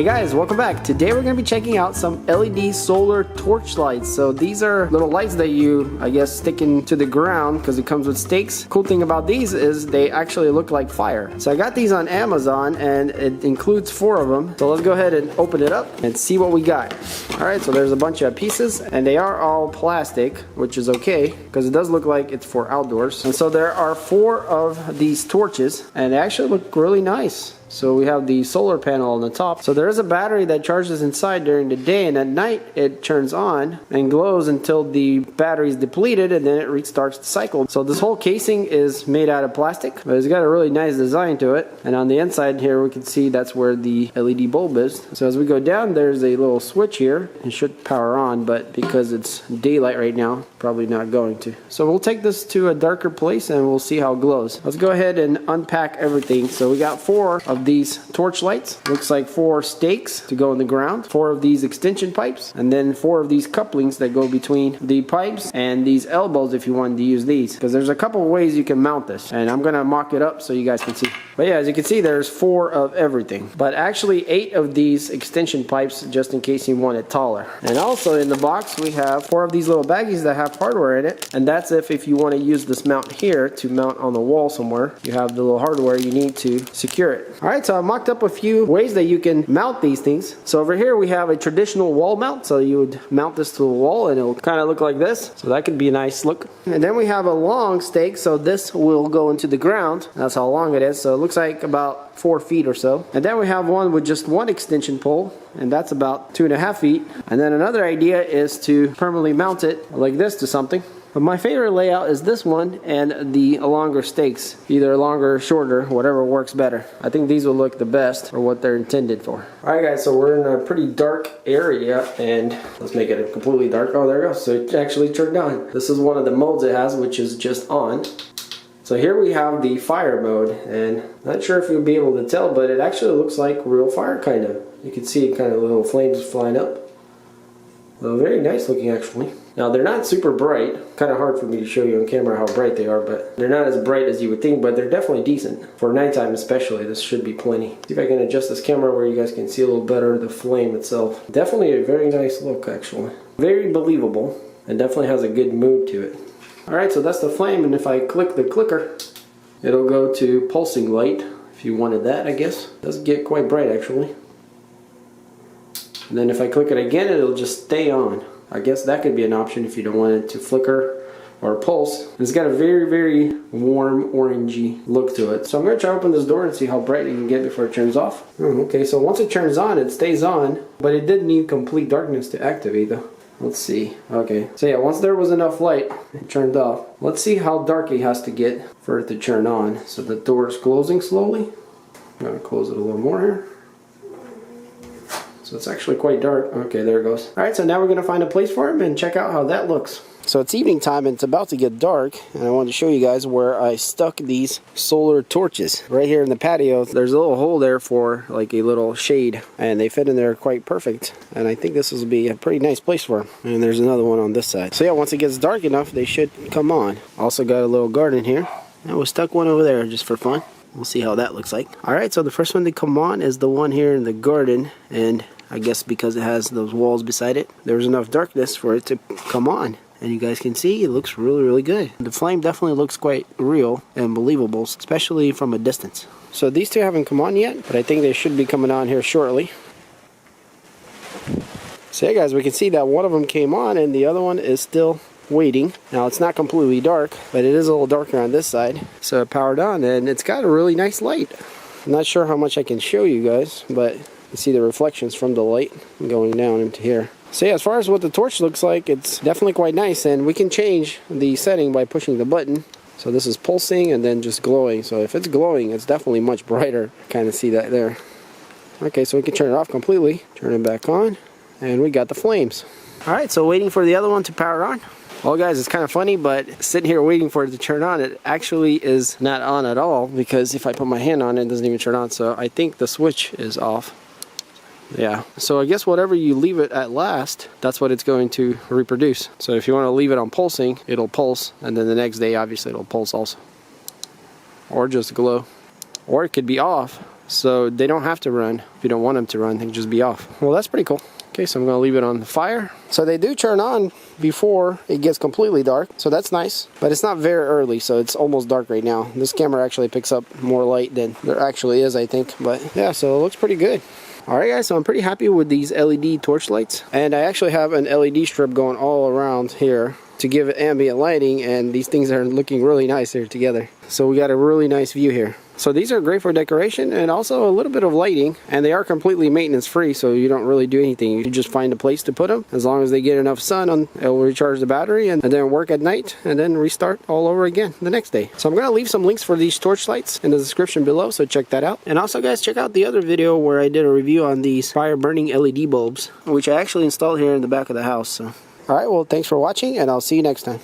guys, welcome back. Today we're going to be checking out some LED solar torch lights. So these are little lights that you, I guess, stick into the ground because it comes with stakes. Cool thing about these is they actually look like fire. So I got these on Amazon and it includes 4 of them. So let's go ahead and open it up and see what we got. Alright, so there's a bunch of pieces and they are all plastic, which is okay because it does look like it's for outdoors. And so there are 4 of these torches and they actually look really nice. So we have the solar panel on the top. So there is a battery that charges inside during the day, and at night it turns on and glows until the battery is depleted, and then it restarts the cycle. So this whole casing is made out of plastic, but it's got a really nice design to it. And on the inside here we can see that's where the LED bulb is. So as we go down, there's a little switch here. It should power on, but because it's daylight right now, probably not going to. So we'll take this to a darker place and we'll see how it glows. Let's go ahead and unpack everything. So we got 4 of these torch lights. Looks like 4 stakes to go in the ground, 4 of these extension pipes, and then 4 of these couplings that go between the pipes and these elbows if you wanted to use these, because there's a couple of ways you can mount this, and I'm gonna mock it up so you guys can see. But yeah, as you can see, there's 4 of everything, but actually 8 of these extension pipes just in case you want it taller. And also in the box we have 4 of these little baggies that have hardware in it, and that's if you want to use this mount here to mount on the wall somewhere. You have the little hardware you need to secure it. Alright, so I mocked up a few ways that you can mount these things. So over here we have a traditional wall mount, so you would mount this to the wall and it'll kind of look like this. So that could be a nice look. And then we have a long stake, so this will go into the ground. That's how long it is, so it looks like about 4 feet or so. And then we have one with just 1 extension pole, and that's about 2.5 feet. And then another idea is to permanently mount it like this to something. But my favorite layout is this one and the longer stakes. Either longer or shorter, whatever works better. I think these will look the best for what they're intended for. Alright guys, so we're in a pretty dark area, and let's make it completely dark. Oh, there it goes. So it actually turned on. This is one of the modes it has, which is just on. So here we have the fire mode, and not sure if you'll be able to tell, but it actually looks like real fire kind of. You can see kind of little flames flying up. Well, very nice looking actually. Now they're not super bright, kind of hard for me to show you on camera how bright they are, but they're not as bright as you would think, but they're definitely decent. For nighttime especially, this should be plenty. See if I can adjust this camera where you guys can see a little better the flame itself. Definitely a very nice look actually. Very believable, and definitely has a good mood to it. Alright, so that's the flame, and if I click the clicker, it'll go to pulsing light, if you wanted that I guess. It does get quite bright actually. And then if I click it again, it'll just stay on. I guess that could be an option if you don't want it to flicker or pulse. And it's got a very, very warm orangey look to it. So I'm going to try to open this door and see how bright it can get before it turns off. Okay, so once it turns on, it stays on, but it did need complete darkness to activate though. Let's see. Okay, so yeah, once there was enough light, it turned off. Let's see how dark it has to get for it to turn on. So the door is closing slowly. I'm going to close it a little more here. So it's actually quite dark. Okay, there it goes. Alright, so now we're going to find a place for him and check out how that looks. So it's evening time and it's about to get dark, and I wanted to show you guys where I stuck these solar torches. Right here in the patio, there's a little hole there for like a little shade, and they fit in there quite perfect. And I think this will be a pretty nice place for them. And there's another one on this side. So yeah, once it gets dark enough, they should come on. Also got a little garden here. And we stuck one over there just for fun. We'll see how that looks like. Alright, so the first one to come on is the one here in the garden, and I guess because it has those walls beside it, there's enough darkness for it to come on. And you guys can see it looks really, really good. The flame definitely looks quite real and believable, especially from a distance. So these 2 haven't come on yet, but I think they should be coming on here shortly. So yeah guys, we can see that one of them came on and the other one is still waiting. Now it's not completely dark, but it is a little darker on this side. So it powered on and it's got a really nice light. I'm not sure how much I can show you guys, but you see the reflections from the light going down into here. So yeah, as far as what the torch looks like, it's definitely quite nice, and we can change the setting by pushing the button. So this is pulsing and then just glowing. So if it's glowing, it's definitely much brighter. Kind of see that there. Okay, so we can turn it off completely, turn it back on, and we got the flames. Alright, so waiting for the other one to power on. Well guys, it's kind of funny, but sitting here waiting for it to turn on, it actually is not on at all, because if I put my hand on it, it doesn't even turn on. So I think the switch is off. Yeah, so I guess whatever you leave it at last, that's what it's going to reproduce. So if you want to leave it on pulsing, it'll pulse, and then the next day obviously it'll pulse also. Or just glow. Or it could be off so they don't have to run. If you don't want them to run, they can just be off. Well, that's pretty cool. Okay, so I'm going to leave it on the fire. So they do turn on before it gets completely dark, so that's nice. But it's not very early, so it's almost dark right now. This camera actually picks up more light than there actually is, I think. But yeah, so it looks pretty good. Alright guys, so I'm pretty happy with these LED torch lights. And I actually have an LED strip going all around here to give it ambient lighting, and these things are looking really nice here together. So we got a really nice view here. So these are great for decoration and also a little bit of lighting, and they are completely maintenance free, so you don't really do anything. You just find a place to put them. As long as they get enough sun, it will recharge the battery and then work at night and then restart all over again the next day. So I'm going to leave some links for these torch lights in the description below, so check that out. And also guys, check out the other video where I did a review on these fire burning LED bulbs, which I actually installed here in the back of the house. So alright, well thanks for watching, and I'll see you next time.